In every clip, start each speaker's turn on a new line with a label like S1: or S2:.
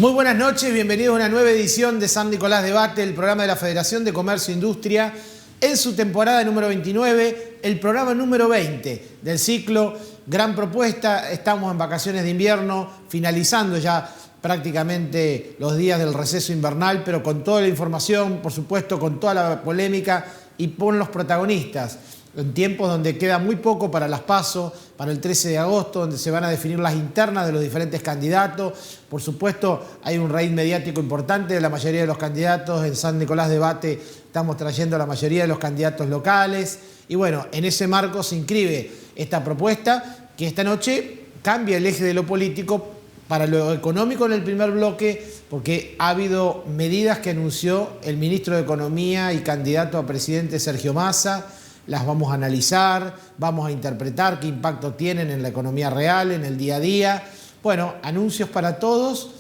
S1: Muy buenas noches, bienvenidos a una nueva edición de San Nicolás Debate, el programa de la Federación de Comercio e Industria, en su temporada número 29, el programa número 20 del ciclo Gran Propuesta. Estamos en vacaciones de invierno, finalizando ya prácticamente los días del receso invernal, pero con toda la información, por supuesto, con toda la polémica y con los protagonistas. En tiempos donde queda muy poco para las PASO, para el 13 de agosto, donde se van a definir las internas de los diferentes candidatos. Por supuesto, hay un raíz mediático importante de la mayoría de los candidatos. En San Nicolás Debate estamos trayendo a la mayoría de los candidatos locales. Y bueno, en ese marco se inscribe esta propuesta que esta noche cambia el eje de lo político para lo económico en el primer bloque, porque ha habido medidas que anunció el ministro de Economía y candidato a presidente Sergio Massa. Las vamos a analizar, vamos a interpretar qué impacto tienen en la economía real, en el día a día. Bueno, anuncios para todos,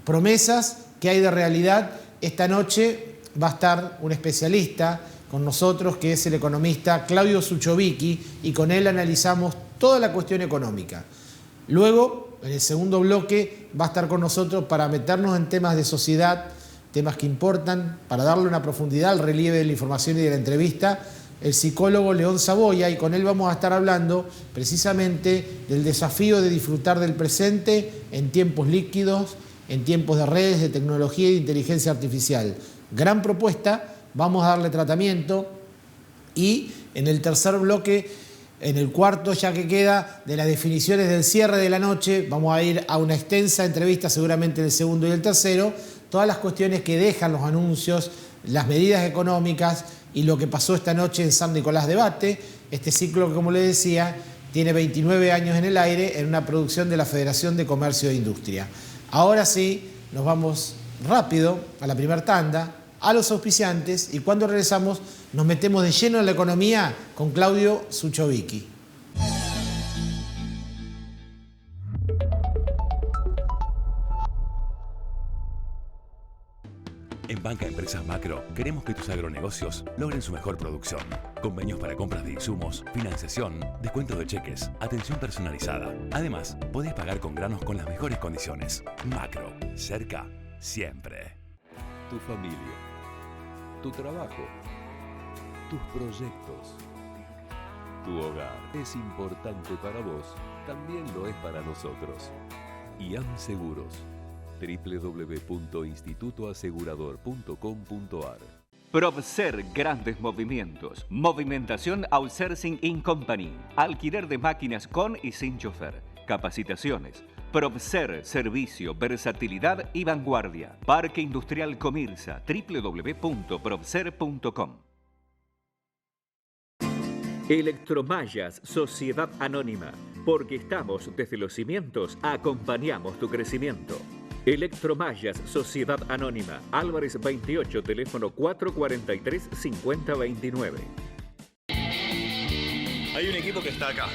S1: promesas que hay de realidad. Esta noche va a estar un especialista con nosotros, que es el economista Claudio Suchovicki, y con él analizamos toda la cuestión económica. Luego, en el segundo bloque, va a estar con nosotros para meternos en temas de sociedad, temas que importan, para darle una profundidad al relieve de la información y de la entrevista, el psicólogo León Saboya, y con él vamos a estar hablando precisamente del desafío de disfrutar del presente en tiempos líquidos, en tiempos de redes, de tecnología y de inteligencia artificial. Gran propuesta, vamos a darle tratamiento, y en el tercer bloque, en el cuarto ya que queda, de las definiciones del cierre de la noche, vamos a ir a una extensa entrevista seguramente en el segundo y el tercero, todas las cuestiones que dejan los anuncios, las medidas económicas y lo que pasó esta noche en San Nicolás Debate. Este ciclo que, como les decía, tiene 29 años en el aire, en una producción de la Federación de Comercio e Industria. Ahora sí, nos vamos rápido a la primera tanda, a los auspiciantes, y cuando regresamos nos metemos de lleno en la economía con Claudio Suchovicki.
S2: En Banca Empresas Macro queremos que tus agronegocios logren su mejor producción. Convenios para compras de insumos, financiación, descuentos de cheques, atención personalizada. Además, podés pagar con granos con las mejores condiciones. Macro, cerca, siempre.
S3: Tu familia, tu trabajo, tus proyectos, tu hogar es importante para vos, también lo es para nosotros. IAM Seguros, www.institutoasegurador.com.ar.
S4: Probser Grandes Movimientos. Movimentación Outsourcing In Company. Alquiler de máquinas con y sin chofer. Capacitaciones. Probser, servicio, versatilidad y vanguardia. Parque Industrial Comirsa. www.probser.com. Electromallas, Sociedad Anónima. Porque estamos desde los cimientos, acompañamos tu crecimiento. Electromallas, Sociedad Anónima, Álvarez 28, teléfono 443-5029.
S5: Hay un equipo que está acá,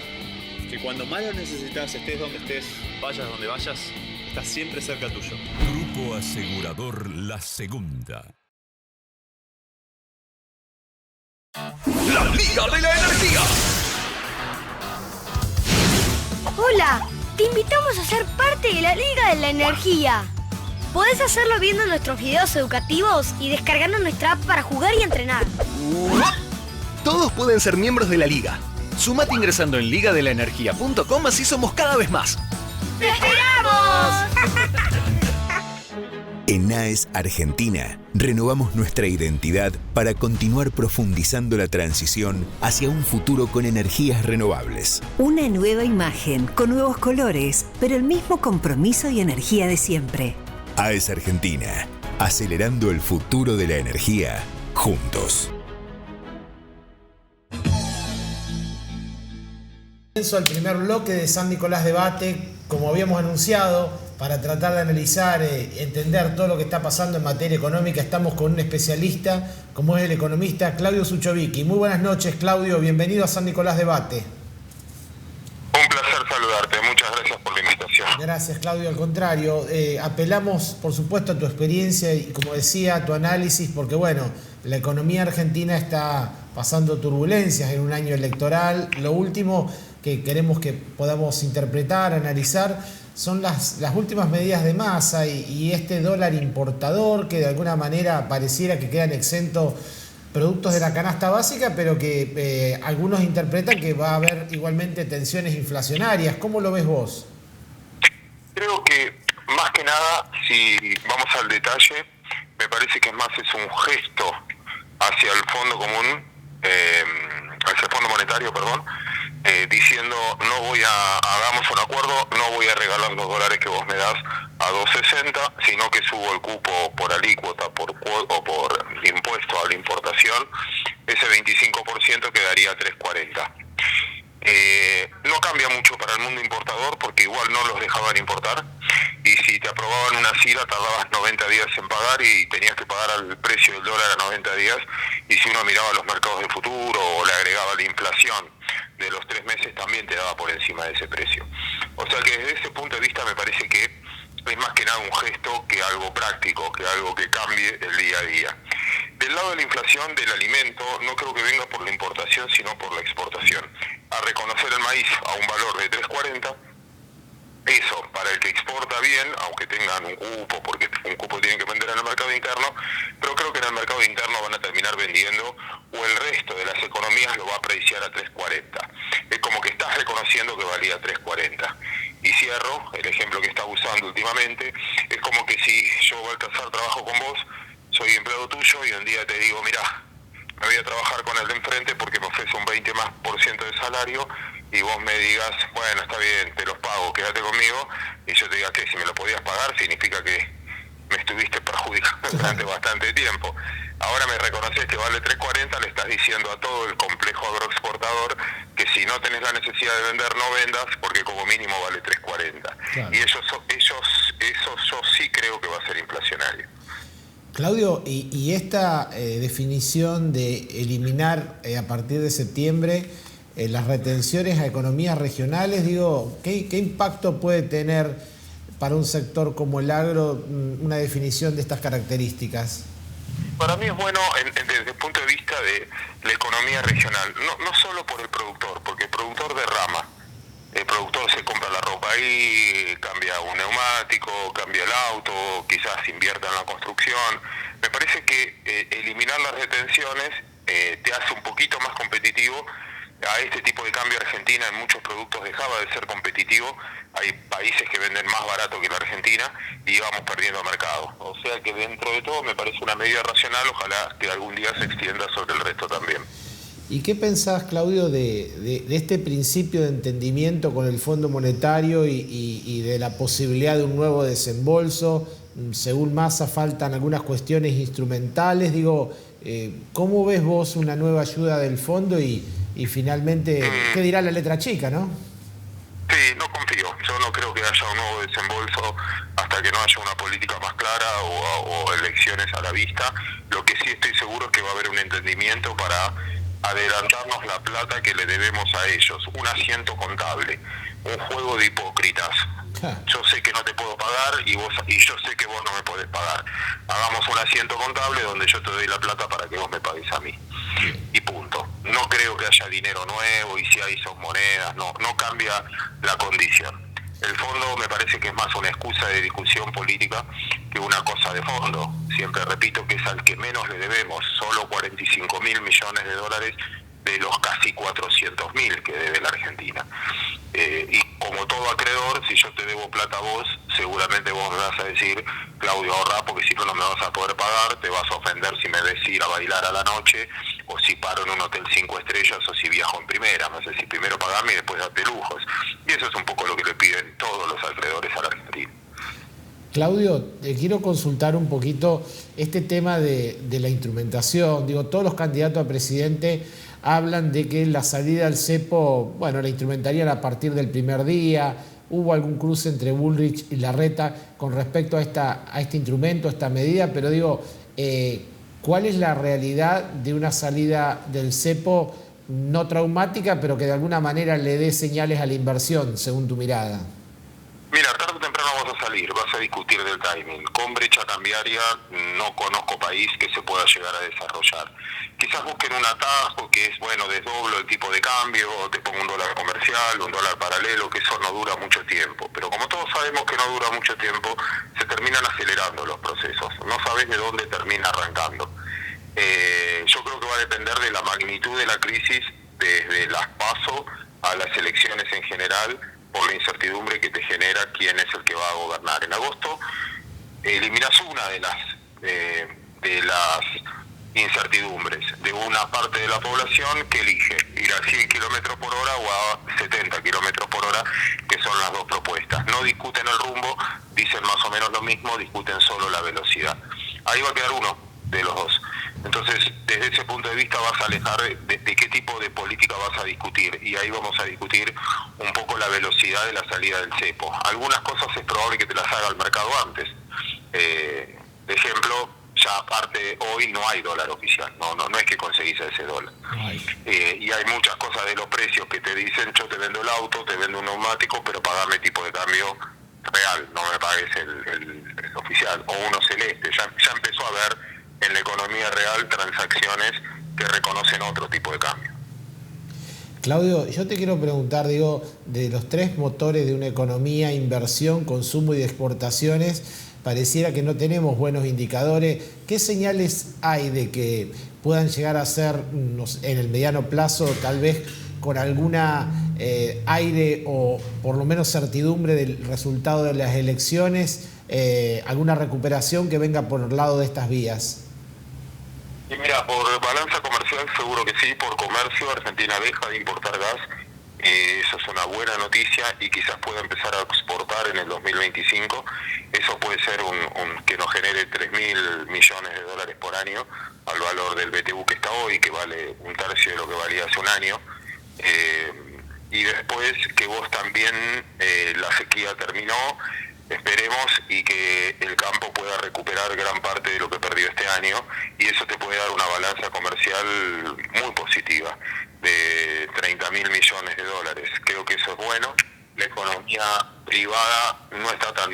S5: que cuando más lo necesitas, estés donde estés, vayas donde vayas, está siempre cerca tuyo.
S3: Grupo Asegurador La Segunda.
S5: ¡La Liga de la Energía!
S6: Hola, te invitamos a ser parte de la Liga de la Energía. Podés hacerlo viendo nuestros videos educativos y descargando nuestra app para jugar y entrenar.
S7: Todos pueden ser miembros de la Liga. Sumate ingresando en ligadelaenergia.com, así somos cada vez más.
S6: ¡Te esperamos!
S8: En AES Argentina, renovamos nuestra identidad para continuar profundizando la transición hacia un futuro con energías renovables.
S9: Una nueva imagen, con nuevos colores, pero el mismo compromiso y energía de siempre.
S8: AES Argentina, acelerando el futuro de la energía, juntos.
S1: Comienzo al primer bloque de San Nicolás Debate, como habíamos anunciado, para tratar de analizar, entender todo lo que está pasando en materia económica. Estamos con un especialista, como es el economista Claudio Suchovicki. Muy buenas noches, Claudio, bienvenido a San Nicolás Debate.
S10: Un placer saludarte, muchas gracias por la invitación.
S1: Gracias, Claudio, al contrario. Apelamos, por supuesto, a tu experiencia y, como decía, a tu análisis, porque bueno, la economía argentina está pasando turbulencias en un año electoral. Lo último que queremos que podamos interpretar, analizar, son las últimas medidas de Massa y este dólar importador que de alguna manera pareciera que quedan exentos productos de la canasta básica, pero que algunos interpretan que va a haber igualmente tensiones inflacionarias. ¿Cómo lo ves vos?
S10: Creo que más que nada, si vamos al detalle, me parece que es un gesto hacia el Fondo Común, hacia el Fondo Monetario, perdón, diciendo hagamos un acuerdo, no voy a regalar los dólares que vos me das a 2.60, sino que subo el cupo por alícuota o por impuesto a la importación, ese 25% quedaría a 3.40. No cambia mucho para el mundo importador porque igual no los dejaban importar, y si te aprobaban una CIRA tardabas 90 días en pagar y tenías que pagar al precio del dólar a 90 días, y si uno miraba los mercados de futuro o le agregaba la inflación de los 3 meses también te daba por encima de ese precio. O sea que desde ese punto de vista me parece que es más que nada un gesto que algo práctico, que algo que cambie el día a día. Del lado de la inflación del alimento, no creo que venga por la importación, sino por la exportación. A reconocer el maíz a un valor de 3.40, eso para el que exporta bien, aunque tengan un cupo, porque un cupo tienen que vender en el mercado interno, pero creo que en el mercado interno van a terminar vendiendo, o el resto de las economías lo va a preciar a 3.40. Es como que estás reconociendo que valía 3.40. Y cierro, el ejemplo que estás usando últimamente, es como que si yo voy a alcanzar trabajo con vos, soy empleado tuyo y un día te digo, mirá, me voy a trabajar con el de enfrente porque me ofrece un 20% de salario, y vos me digas, bueno, está bien, te los pago, quédate conmigo, y yo te diga que si me lo podías pagar significa que me estuviste perjudicando durante bastante tiempo. Ahora me reconoces que vale 3.40, le estás diciendo a todo el complejo agroexportador que si no tenés la necesidad de vender, no vendas, porque como mínimo vale 3.40. Claro. Y eso yo sí creo que va a ser inflacionario.
S1: Claudio, y esta definición de eliminar a partir de septiembre las retenciones a economías regionales, digo, ¿qué impacto puede tener para un sector como el agro una definición de estas características?
S10: Para mí es bueno desde el punto de vista de la economía regional, no solo por el productor, porque el productor derrama. El productor se compra la ropa ahí, cambia un neumático, cambia el auto, quizás invierta en la construcción. Me parece que eliminar las retenciones te hace un poquito más competitivo. A este tipo de cambio Argentina en muchos productos dejaba de ser competitivo. Hay países que venden más barato que la Argentina y vamos perdiendo mercado. O sea que dentro de todo me parece una medida racional, ojalá que algún día se extienda sobre el resto también.
S1: ¿Y qué pensás, Claudio, de este principio de entendimiento con el Fondo Monetario y de la posibilidad de un nuevo desembolso? Según Massa faltan algunas cuestiones instrumentales. Digo, ¿cómo ves vos una nueva ayuda del fondo y finalmente, qué dirá la letra chica, no?
S10: Sí, no confío. Yo no creo que haya un nuevo desembolso hasta que no haya una política más clara o elecciones a la vista. Lo que sí estoy seguro es que va a haber un entendimiento para adelantarnos la plata que le debemos a ellos. Un asiento contable, un juego de hipócritas. Yo sé que no te puedo pagar y yo sé que vos no me podés pagar. Hagamos un asiento contable donde yo te doy la plata para que vos me pagues a mí. Y punto. No creo que haya dinero nuevo, y si hay son monedas, no cambia la condición. El fondo me parece que es más una excusa de discusión política que una cosa de fondo. Siempre repito que es al que menos le debemos, solo 45.000 millones de dólares de los casi 400.000 que debe la Argentina. Y como todo acreedor, si yo te debo plata a vos, seguramente vos me vas a decir, Claudio, ahorra, porque si no, no me vas a poder pagar, te vas a ofender si me ves ir a bailar a la noche, o si paro en un hotel 5 estrellas, o si viajo en primera. No sé, si primero pagame y después date lujos. Y eso es un poco lo que le piden todos los acreedores a la Argentina.
S1: Claudio, te quiero consultar un poquito este tema de la instrumentación. Digo, todos los candidatos a presidente hablan de que la salida al cepo, bueno, la instrumentarían a partir del primer día. Hubo algún cruce entre Bullrich y Larreta con respecto a este instrumento, a esta medida, pero digo, ¿cuál es la realidad de una salida del cepo no traumática, pero que de alguna manera le dé señales a la inversión, según tu mirada?
S10: Mira, tarde o temprano vas a salir, vas a discutir del timing. Con brecha cambiaria no conozco país que se pueda llegar a desarrollar. Quizás busquen un atajo que es, bueno, desdoblo el tipo de cambio, te pongo un dólar comercial, un dólar paralelo, que eso no dura mucho tiempo. Pero como todos sabemos que no dura mucho tiempo, se terminan acelerando los procesos. No sabes de dónde termina arrancando. Yo creo que va a depender de la magnitud de la crisis, desde las PASO a las elecciones en general, por la incertidumbre que te genera quién es el que va a gobernar. En agosto eliminas una de las incertidumbres de una parte de la población que elige ir a 100 kilómetros por hora o a 70 kilómetros por hora, que son las dos propuestas. No discuten el rumbo, dicen más o menos lo mismo, discuten solo la velocidad. Ahí va a quedar uno de los dos. Entonces, desde ese punto de vista vas a alejar de qué tipo de política vas a discutir, y ahí vamos a discutir un poco la velocidad de la salida del cepo. Algunas cosas es probable que te las haga el mercado antes. De ejemplo, ya aparte hoy no hay dólar oficial, no es que conseguís ese dólar. Y hay muchas cosas de los precios que te dicen, yo te vendo el auto, te vendo un neumático, pero pagame tipo de cambio real, no me pagues el oficial, o uno celeste. Ya empezó a haber en la economía real transacciones que reconocen otro tipo de cambio.
S1: Claudio, yo te quiero preguntar, digo, de los tres motores de una economía, inversión, consumo y de exportaciones, pareciera que no tenemos buenos indicadores. ¿Qué señales hay de que puedan llegar a ser, en el mediano plazo, tal vez con alguna aire o por lo menos certidumbre del resultado de las elecciones, alguna recuperación que venga por el lado de estas vías?
S10: Y mira, por balanza comercial seguro que sí, por comercio Argentina deja de importar gas, eso es una buena noticia, y quizás pueda empezar a exportar en el 2025, eso puede ser que nos genere 3.000 millones de dólares por año al valor del BTU que está hoy, que vale un tercio de lo que valía hace un año, y después que vos también, la sequía terminó, esperemos, y que el campo pueda recuperar gran parte de lo que perdió este año, y eso te puede dar una balanza comercial muy positiva de 30.000 millones de dólares. Creo que eso es bueno. La economía privada no está tan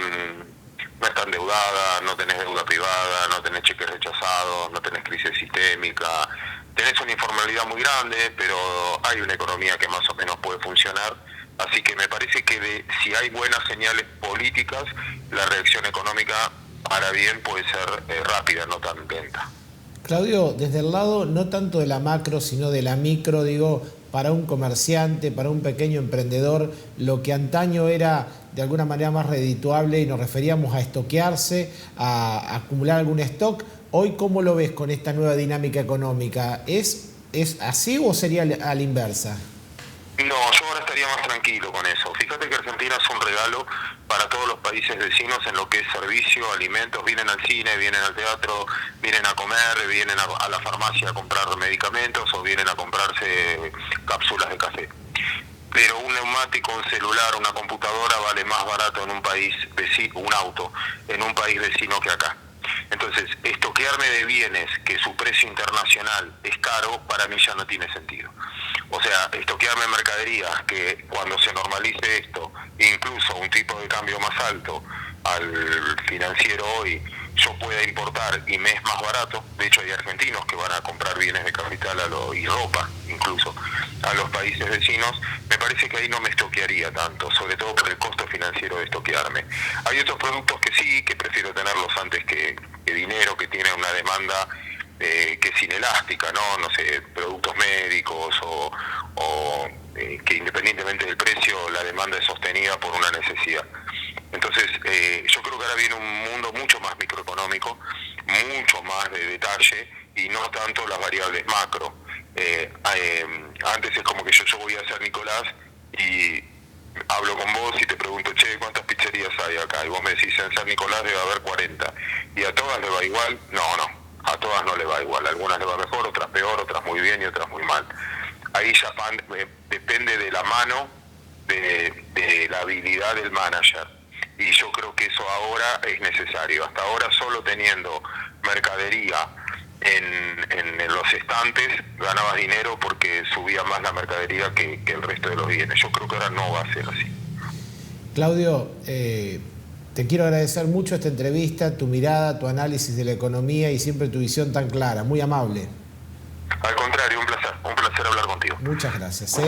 S10: endeudada, no tenés deuda privada, no tenés cheques rechazados, no tenés crisis sistémica, tenés una informalidad muy grande, pero hay una economía que más o menos puede funcionar. Así que me parece que si hay buenas señales políticas, la reacción económica para bien puede ser rápida, no tan lenta.
S1: Claudio, desde el lado no tanto de la macro, sino de la micro, digo, para un comerciante, para un pequeño emprendedor, lo que antaño era de alguna manera más redituable y nos referíamos a estoquearse, a acumular algún stock, hoy ¿cómo lo ves con esta nueva dinámica económica? ¿Es así o sería a la inversa?
S10: No, yo ahora estaría más tranquilo con eso. Fíjate que Argentina es un regalo para todos los países vecinos en lo que es servicio, alimentos. Vienen al cine, vienen al teatro, vienen a comer, vienen a la farmacia a comprar medicamentos o vienen a comprarse cápsulas de café. Pero un neumático, un celular, una computadora vale más barato en un país vecino, un auto, en un país vecino que acá. Entonces, estoquearme de bienes que su precio internacional es caro, para mí ya no tiene sentido. O sea, estoquearme mercaderías que cuando se normalice esto, incluso un tipo de cambio más alto al financiero hoy, yo pueda importar y me es más barato. De hecho, hay argentinos que van a comprar bienes de capital y ropa, incluso, a los países vecinos. Me parece que ahí no me estoquearía tanto, sobre todo por el costo financiero de estoquearme. Hay otros productos que sí, que prefiero tenerlos antes que dinero, que tiene una demanda que es inelástica, no sé, productos médicos o que independientemente del precio, la demanda es sostenida por una necesidad. Entonces, yo creo que ahora viene un mundo mucho más microeconómico, mucho más de detalle y no tanto las variables macro. Antes es como que yo voy a ser Nicolás y hablo con vos y te pregunto, che, ¿cuántas pizzerías hay acá? Y vos me decís, en San Nicolás debe haber 40. ¿Y a todas le va igual? No, a todas no le va igual. Algunas le va mejor, otras peor, otras muy bien y otras muy mal. Ahí ya depende de la mano, de la habilidad del manager. Y yo creo que eso ahora es necesario. Hasta ahora solo teniendo mercadería en los estantes ganabas dinero porque subía más la mercadería que el resto de los bienes. Yo creo que ahora no va a ser así.
S1: Claudio, te quiero agradecer mucho esta entrevista, tu mirada, tu análisis de la economía y siempre tu visión tan clara, muy amable.
S10: Al contrario, un placer hablar contigo.
S1: Muchas gracias.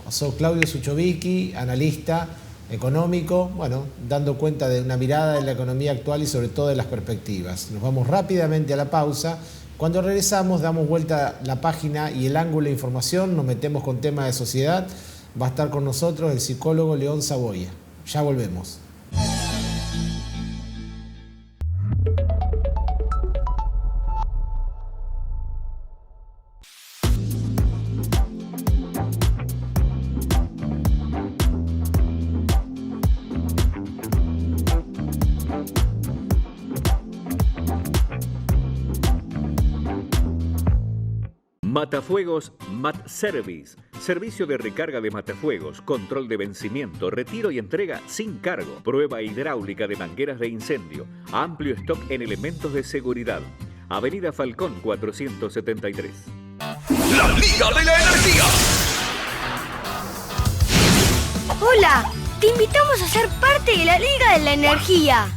S1: Soy Claudio Suchovicki, analista económico, bueno, dando cuenta de una mirada de la economía actual y sobre todo de las perspectivas. Nos vamos rápidamente a la pausa. Cuando regresamos damos vuelta la página y el ángulo de información, nos metemos con temas de sociedad. Va a estar con nosotros el psicólogo León Saboya. Ya volvemos.
S4: Matafuegos Mat Service. Servicio de recarga de matafuegos, control de vencimiento, retiro y entrega sin cargo. Prueba hidráulica de mangueras de incendio. Amplio stock en elementos de seguridad. Avenida Falcón 473.
S7: ¡La Liga de la Energía!
S6: Hola, te invitamos a ser parte de la Liga de la Energía.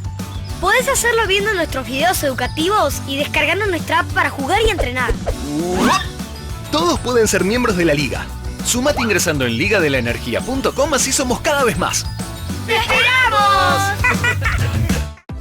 S6: Podés hacerlo viendo nuestros videos educativos y descargando nuestra app para jugar y entrenar.
S7: Todos pueden ser miembros de la Liga. Sumate ingresando en ligadelaenergia.com, así somos cada vez más.
S6: ¡Te esperamos!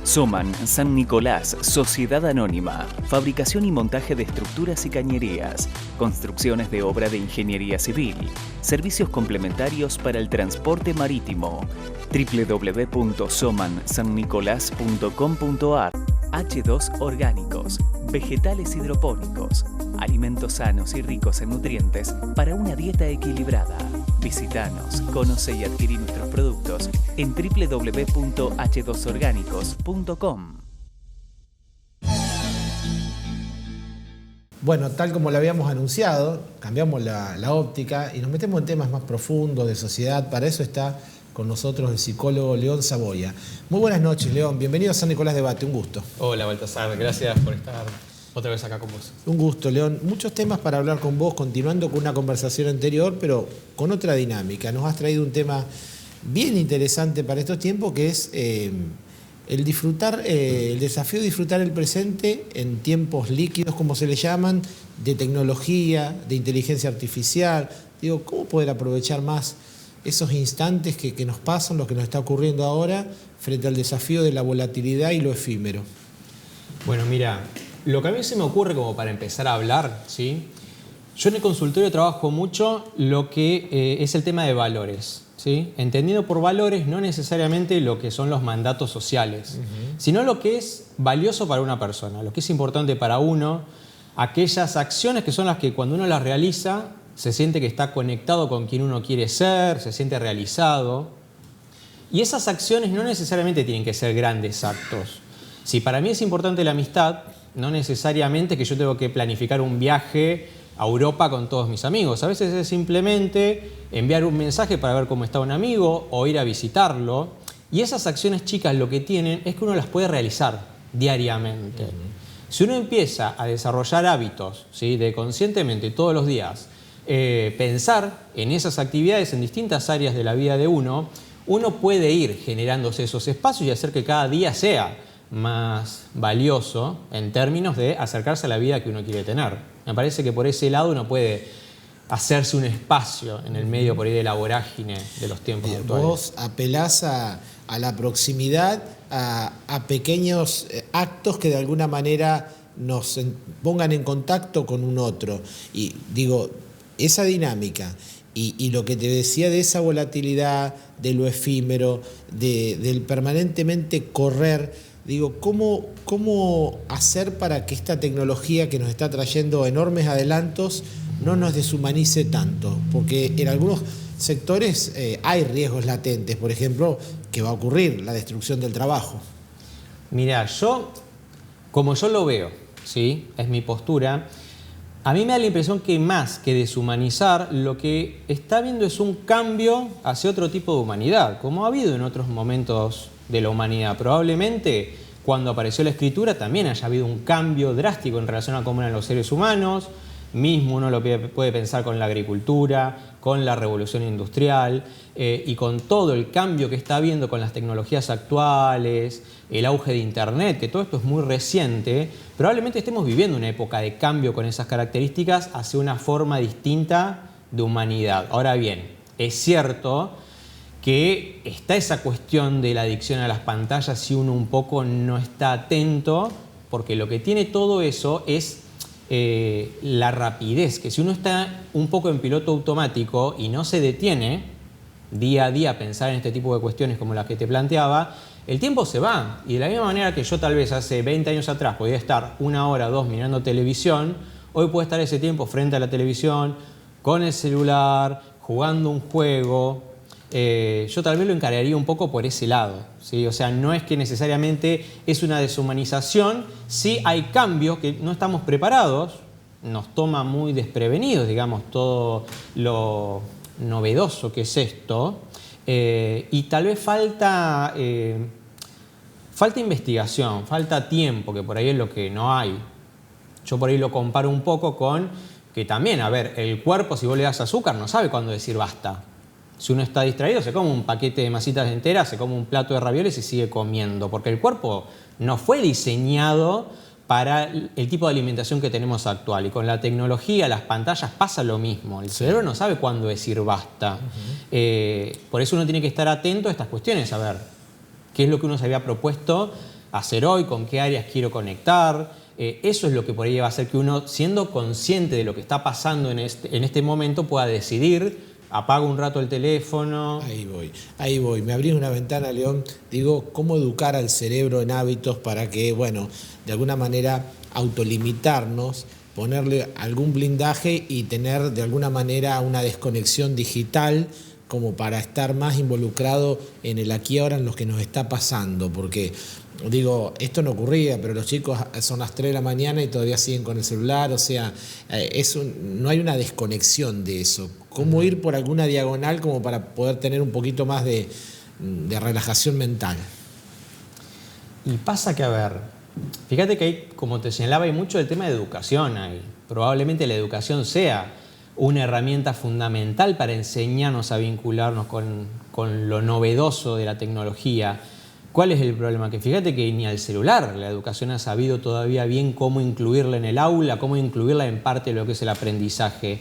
S11: Soman San Nicolás, Sociedad Anónima. Fabricación y montaje de estructuras y cañerías. Construcciones de obra de ingeniería civil. Servicios complementarios para el transporte marítimo. www.somansannicolás.com.ar. H2 Orgánicos. Vegetales hidropónicos. Alimentos sanos y ricos en nutrientes para una dieta equilibrada. Visítanos, conoce y adquirí nuestros productos en www.h2orgánicos.com.
S1: Bueno, tal como lo habíamos anunciado, cambiamos la óptica y nos metemos en temas más profundos de sociedad. Para eso está con nosotros el psicólogo León Saboya. Muy buenas noches, León. Bienvenido a San Nicolás Debate. Un gusto.
S12: Hola, Baltasar. Gracias por estar otra vez acá con vos.
S1: Un gusto, León. Muchos temas para hablar con vos, continuando con una conversación anterior, pero con otra dinámica. Nos has traído un tema bien interesante para estos tiempos, que es el desafío de disfrutar el presente en tiempos líquidos, como se le llaman, de tecnología, de inteligencia artificial. Digo, ¿cómo poder aprovechar más esos instantes que nos pasan, lo que nos está ocurriendo ahora, frente al desafío de la volatilidad y lo efímero?
S12: Bueno, mira, lo que a mí se me ocurre como para empezar a hablar, ¿sí? Yo en el consultorio trabajo mucho lo que es el tema de valores, ¿sí? Entendiendo por valores no necesariamente lo que son los mandatos sociales, sino lo que es valioso para una persona, lo que es importante para uno, aquellas acciones que son las que cuando uno las realiza se siente que está conectado con quien uno quiere ser, se siente realizado. Y esas acciones no necesariamente tienen que ser grandes actos. Si para mí es importante la amistad, no necesariamente que yo tengo que planificar un viaje a Europa con todos mis amigos. A veces es simplemente enviar un mensaje para ver cómo está un amigo o ir a visitarlo. Y esas acciones chicas lo que tienen es que uno las puede realizar diariamente. Si uno empieza a desarrollar hábitos, ¿sí?, de conscientemente todos los días pensar en esas actividades en distintas áreas de la vida de uno, uno puede ir generándose esos espacios y hacer que cada día sea más valioso en términos de acercarse a la vida que uno quiere tener. Me parece que por ese lado uno puede hacerse un espacio en el medio por ahí de la vorágine de los tiempos actuales.
S1: Vos apelás a la proximidad, a pequeños actos que de alguna manera nos pongan en contacto con un otro. Y digo, esa dinámica y lo que te decía de esa volatilidad, de lo efímero, del permanentemente correr. Digo, ¿cómo hacer para que esta tecnología que nos está trayendo enormes adelantos no nos deshumanice tanto? Porque en algunos sectores hay riesgos latentes, por ejemplo, que va a ocurrir la destrucción del trabajo.
S12: Mira, como yo lo veo, ¿sí?, es mi postura, a mí me da la impresión que más que deshumanizar, lo que está viendo es un cambio hacia otro tipo de humanidad, como ha habido en otros momentos de la humanidad. Probablemente cuando apareció la escritura también haya habido un cambio drástico en relación a cómo eran los seres humanos. mismo uno lo puede pensar con la agricultura, con la revolución industrial y con todo el cambio que está habiendo con las tecnologías actuales, el auge de Internet, que todo esto es muy reciente. Probablemente estemos viviendo una época de cambio con esas características hacia una forma distinta de humanidad. Ahora bien, es cierto que está esa cuestión de la adicción a las pantallas si uno un poco no está atento, porque lo que tiene todo eso es la rapidez, que si uno está un poco en piloto automático y no se detiene día a día a pensar en este tipo de cuestiones como las que te planteaba, el tiempo se va. Y de la misma manera que yo tal vez hace 20 años atrás podía estar 1 hora, 2 mirando televisión, hoy puedo estar ese tiempo frente a la televisión, con el celular, jugando un juego. Yo tal vez lo encararía un poco por ese lado, ¿sí? O sea, no es que necesariamente es una deshumanización, sí hay cambios que no estamos preparados, nos toma muy desprevenidos, digamos, todo lo novedoso que es esto, y tal vez falta investigación, falta tiempo, que por ahí es lo que no hay. Yo por ahí lo comparo un poco con que también, a ver, el cuerpo, si vos le das azúcar, no sabe cuándo decir basta. Si uno está distraído, se come un paquete de masitas enteras, se come un plato de ravioles y sigue comiendo, porque el cuerpo no fue diseñado para el tipo de alimentación que tenemos actual. Y con la tecnología, las pantallas, pasa lo mismo. El cerebro no sabe cuándo decir basta. Por eso uno tiene que estar atento a estas cuestiones, a ver qué es lo que uno se había propuesto hacer hoy, con qué áreas quiero conectar. Eso es lo que por ahí va a hacer que uno, siendo consciente de lo que está pasando en este momento, pueda decidir: apago un rato el teléfono.
S1: Ahí voy. Me abrís una ventana, León. Digo, cómo educar al cerebro en hábitos para que, bueno, de alguna manera autolimitarnos, ponerle algún blindaje y tener de alguna manera una desconexión digital como para estar más involucrado en el aquí y ahora, en lo que nos está pasando. Porque, digo, esto no ocurría, pero los chicos son las 3 de la mañana y todavía siguen con el celular. O sea, no hay una desconexión de eso. ¿Cómo ir por alguna diagonal como para poder tener un poquito más de relajación mental?
S12: Y pasa que, a ver, fíjate que hay, como te señalaba, hay mucho del tema de educación ahí. Probablemente la educación sea una herramienta fundamental para enseñarnos a vincularnos con lo novedoso de la tecnología. ¿Cuál es el problema? Que fíjate que ni al celular la educación ha sabido todavía bien cómo incluirla en el aula, cómo incluirla en parte de lo que es el aprendizaje.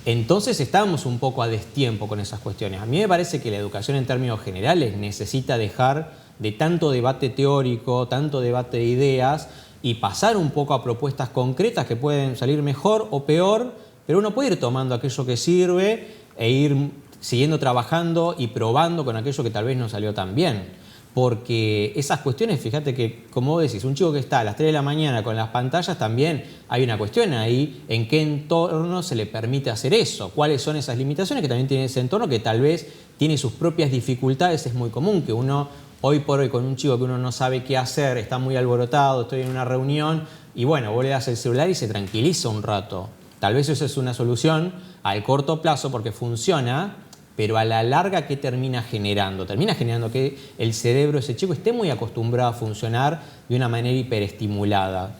S12: Entonces estamos un poco a destiempo con esas cuestiones. A mí me parece que la educación en términos generales necesita dejar de tanto debate teórico, tanto debate de ideas y pasar un poco a propuestas concretas que pueden salir mejor o peor, pero uno puede ir tomando aquello que sirve e ir siguiendo trabajando y probando con aquello que tal vez no salió tan bien. Porque esas cuestiones, fíjate que, como vos decís, un chico que está a las 3 de la mañana con las pantallas, también hay una cuestión ahí en qué entorno se le permite hacer eso. ¿Cuáles son esas limitaciones que también tiene ese entorno que tal vez tiene sus propias dificultades? Es muy común que uno, hoy por hoy, con un chico que uno no sabe qué hacer, está muy alborotado, estoy en una reunión y bueno, vos le das el celular y se tranquiliza un rato. Tal vez eso es una solución al corto plazo porque funciona, pero a la larga, ¿qué termina generando? Termina generando que el cerebro de ese chico esté muy acostumbrado a funcionar de una manera hiperestimulada.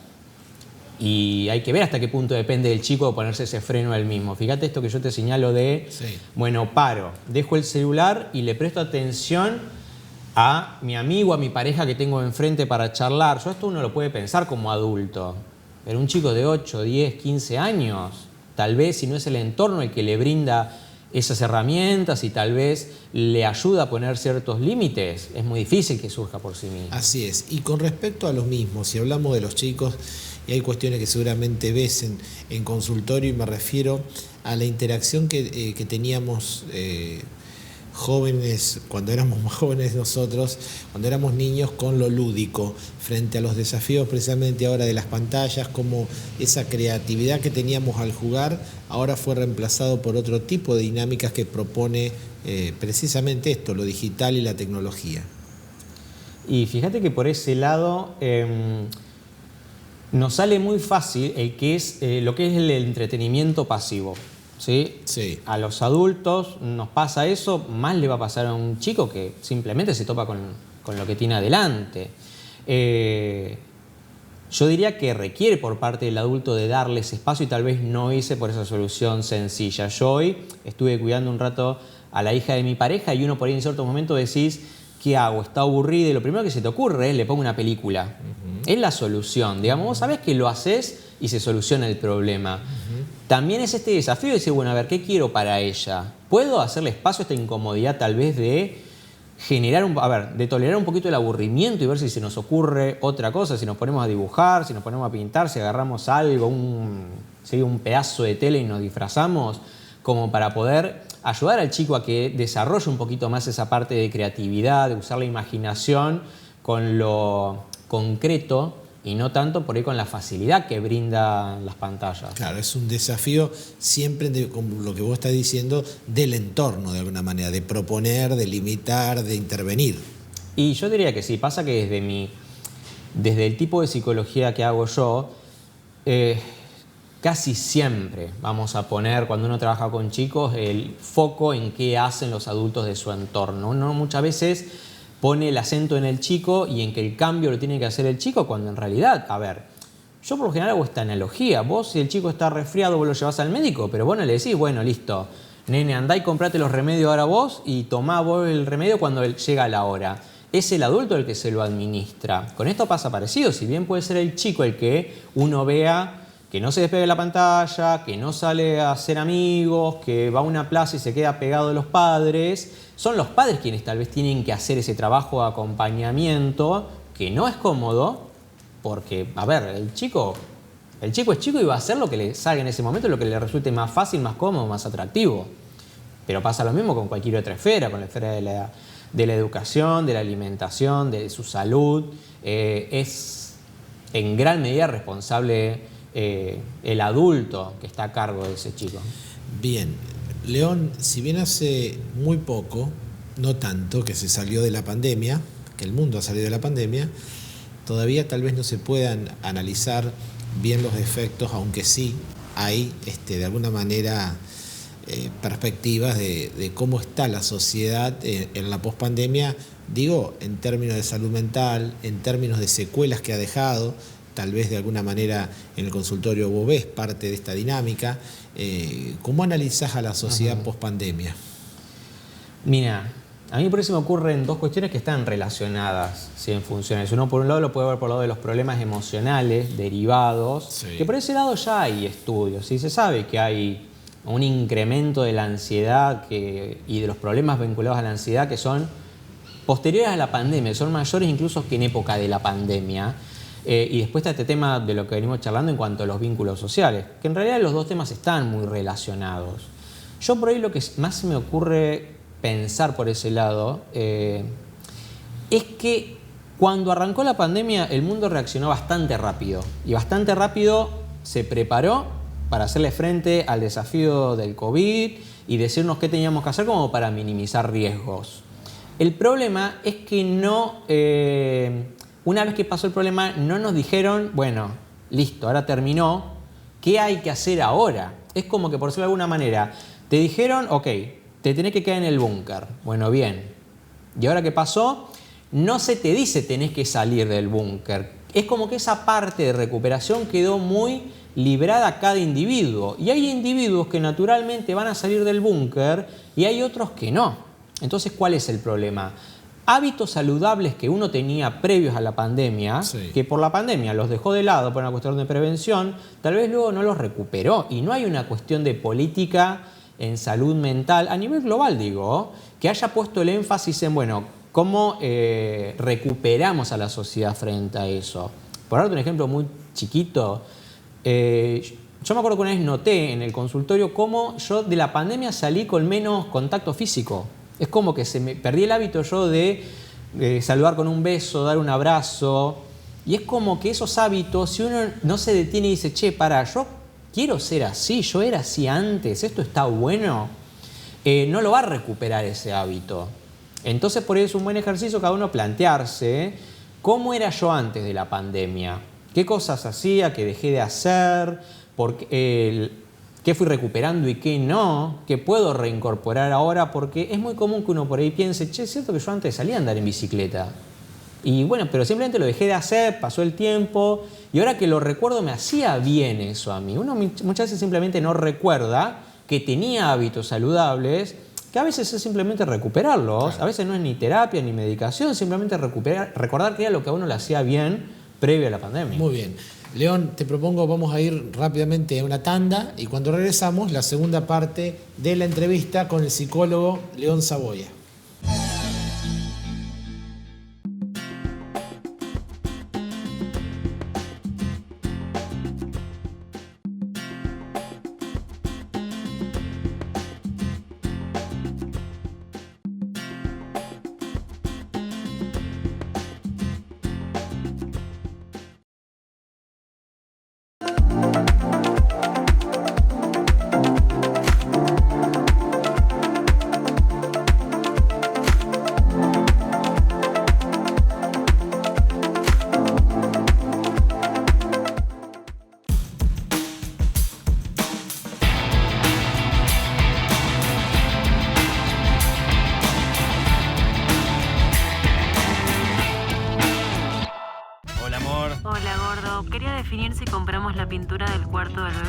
S12: Y hay que ver hasta qué punto depende del chico de ponerse ese freno él mismo. Fíjate esto que yo te señalo de, bueno, paro, dejo el celular y le presto atención a mi amigo, a mi pareja que tengo enfrente para charlar. Yo esto uno lo puede pensar como adulto, pero un chico de 8, 10, 15 años, tal vez si no es el entorno el que le brinda esas herramientas y tal vez le ayuda a poner ciertos límites, es muy difícil que surja por sí mismo.
S1: Así es. Y con respecto a los mismos, si hablamos de los chicos, y hay cuestiones que seguramente ves en consultorio, y me refiero a la interacción que teníamos jóvenes, cuando éramos más jóvenes nosotros, cuando éramos niños, con lo lúdico, frente a los desafíos precisamente ahora de las pantallas, como esa creatividad que teníamos al jugar, ahora fue reemplazado por otro tipo de dinámicas que propone precisamente esto, lo digital y la tecnología.
S12: Y fíjate que por ese lado nos sale muy fácil lo que es el entretenimiento pasivo. ¿Sí? Sí. A los adultos nos pasa eso, más le va a pasar a un chico que simplemente se topa con lo que tiene adelante. Yo diría que requiere por parte del adulto de darles espacio y tal vez no hice por esa solución sencilla. Yo hoy estuve cuidando un rato a la hija de mi pareja y uno por ahí en cierto momento decís, ¿qué hago? Está aburrido y lo primero que se te ocurre es le pongo una película. Es la solución. Digamos, vos sabés que lo haces y se soluciona el problema. También es este desafío de decir, bueno, a ver, ¿qué quiero para ella? ¿Puedo hacerle espacio a esta incomodidad tal vez de generar de tolerar un poquito el aburrimiento y ver si se nos ocurre otra cosa, si nos ponemos a dibujar, si nos ponemos a pintar, si agarramos algo, un pedazo de tela y nos disfrazamos, como para poder ayudar al chico a que desarrolle un poquito más esa parte de creatividad, de usar la imaginación con lo concreto y no tanto por ahí con la facilidad que brindan las pantallas.
S1: Claro, es un desafío siempre, como lo que vos estás diciendo, del entorno de alguna manera, de proponer, de limitar, de intervenir.
S12: Y yo diría que sí, pasa que desde el tipo de psicología que hago yo, casi siempre vamos a poner, cuando uno trabaja con chicos, el foco en qué hacen los adultos de su entorno. Uno muchas veces pone el acento en el chico y en que el cambio lo tiene que hacer el chico, cuando en realidad, a ver, yo por lo general hago esta analogía. Vos, si el chico está resfriado, vos lo llevás al médico, pero vos no le decís, bueno, listo, nene, andá y comprate los remedios ahora vos y tomá vos el remedio cuando llega la hora. Es el adulto el que se lo administra. Con esto pasa parecido, si bien puede ser el chico el que uno vea que no se despegue de la pantalla, que no sale a hacer amigos, que va a una plaza y se queda pegado de los padres, son los padres quienes tal vez tienen que hacer ese trabajo de acompañamiento, que no es cómodo, porque, a ver, el chico es chico y va a hacer lo que le salga en ese momento, lo que le resulte más fácil, más cómodo, más atractivo. Pero pasa lo mismo con cualquier otra esfera, con la esfera de la educación, de la alimentación, de su salud. Es en gran medida responsable el adulto que está a cargo de ese chico.
S1: Bien, León, si bien hace muy poco, no tanto, que se salió de la pandemia, que el mundo ha salido de la pandemia, todavía tal vez no se puedan analizar bien los efectos, aunque sí hay de alguna manera perspectivas de cómo está la sociedad en la pospandemia, digo, en términos de salud mental, en términos de secuelas que ha dejado. Tal vez de alguna manera en el consultorio vos ves parte de esta dinámica. ¿Cómo analizás a la sociedad pospandemia?
S12: Mira, a mí por eso me ocurren dos cuestiones que están relacionadas, ¿sí? En funciones. Uno por un lado lo puede ver por el lado de los problemas emocionales derivados, sí, que por ese lado ya hay estudios, ¿sí? Se sabe que hay un incremento de la ansiedad y de los problemas vinculados a la ansiedad que son posteriores a la pandemia, son mayores incluso que en época de la pandemia. Y después está este tema de lo que venimos charlando en cuanto a los vínculos sociales, que en realidad los dos temas están muy relacionados. Yo por ahí lo que más me ocurre pensar por ese lado es que cuando arrancó la pandemia el mundo reaccionó bastante rápido y bastante rápido se preparó para hacerle frente al desafío del COVID y decirnos qué teníamos que hacer como para minimizar riesgos. El problema es que una vez que pasó el problema, no nos dijeron, bueno, listo, ahora terminó, ¿qué hay que hacer ahora? Es como que, por decirlo de alguna manera, te dijeron, ok, te tenés que quedar en el búnker. Bueno, bien. ¿Y ahora qué pasó? No se te dice tenés que salir del búnker. Es como que esa parte de recuperación quedó muy librada a cada individuo. Y hay individuos que naturalmente van a salir del búnker y hay otros que no. Entonces, ¿cuál es el problema? Hábitos saludables que uno tenía previos a la pandemia, sí, que por la pandemia los dejó de lado por una cuestión de prevención, tal vez luego no los recuperó. Y no hay una cuestión de política en salud mental, a nivel global digo, que haya puesto el énfasis en, bueno, cómo recuperamos a la sociedad frente a eso. Por darte un ejemplo muy chiquito, yo me acuerdo que una vez noté en el consultorio cómo yo de la pandemia salí con menos contacto físico. Es como que perdí el hábito yo de saludar con un beso, dar un abrazo. Y es como que esos hábitos, si uno no se detiene y dice, che, pará, yo quiero ser así, yo era así antes, esto está bueno, no lo va a recuperar ese hábito. Entonces por eso es un buen ejercicio cada uno plantearse cómo era yo antes de la pandemia, qué cosas hacía, qué dejé de hacer, qué fui recuperando y qué no, qué puedo reincorporar ahora, porque es muy común que uno por ahí piense, che, es cierto que yo antes salía a andar en bicicleta Y bueno, pero simplemente lo dejé de hacer, pasó el tiempo y ahora que lo recuerdo me hacía bien eso a mí. Uno muchas veces simplemente no recuerda que tenía hábitos saludables, que a veces es simplemente recuperarlos. Claro. A veces no es ni terapia ni medicación, simplemente recordar que era lo que a uno le hacía bien previo a la pandemia.
S1: Muy bien. León, te propongo, vamos a ir rápidamente a una tanda y cuando regresamos, la segunda parte de la entrevista con el psicólogo León Saboya.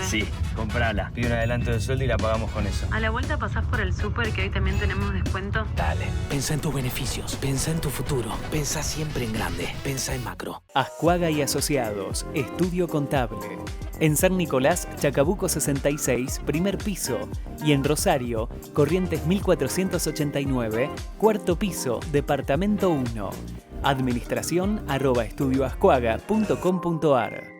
S13: Sí, comprala. Pido un adelanto de sueldo y la pagamos con eso.
S14: A la vuelta pasás por el súper que hoy también tenemos descuento.
S13: Dale.
S15: Pensá en tus beneficios, pensá en tu futuro, pensá siempre en grande, pensá en macro.
S11: Ascuaga y Asociados, Estudio Contable. En San Nicolás, Chacabuco 66, primer piso. Y en Rosario, Corrientes 1489, cuarto piso, departamento 1. Administración@estudioascuaga.com.ar.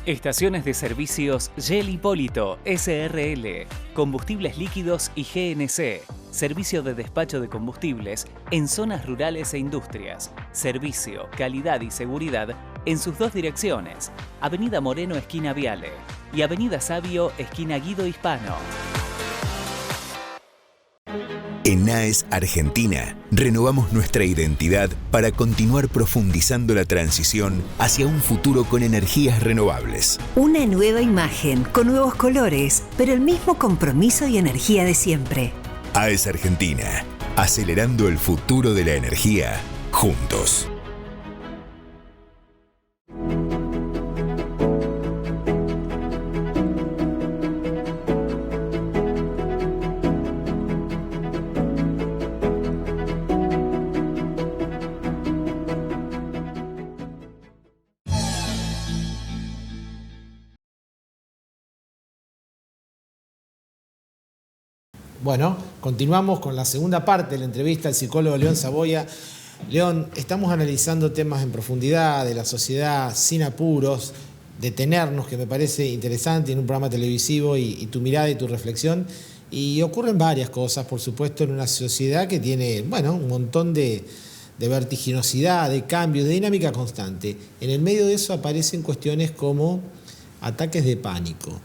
S11: Estaciones de servicios Shell Hipólito, SRL, combustibles líquidos y GNC, servicio de despacho de combustibles en zonas rurales e industrias, servicio, calidad y seguridad en sus dos direcciones, Avenida Moreno, esquina Viale, y Avenida Sabio, esquina Guido Hispano.
S8: En AES Argentina, renovamos nuestra identidad para continuar profundizando la transición hacia un futuro con energías renovables.
S9: Una nueva imagen, con nuevos colores, pero el mismo compromiso y energía de siempre.
S8: AES Argentina, acelerando el futuro de la energía, juntos.
S1: Bueno, continuamos con la segunda parte de la entrevista al psicólogo León Saboya. León, estamos analizando temas en profundidad de la sociedad, sin apuros, detenernos, que me parece interesante en un programa televisivo y tu mirada y tu reflexión. Y ocurren varias cosas, por supuesto, en una sociedad que tiene, bueno, un montón de vertiginosidad, de cambio, de dinámica constante. En el medio de eso aparecen cuestiones como ataques de pánico,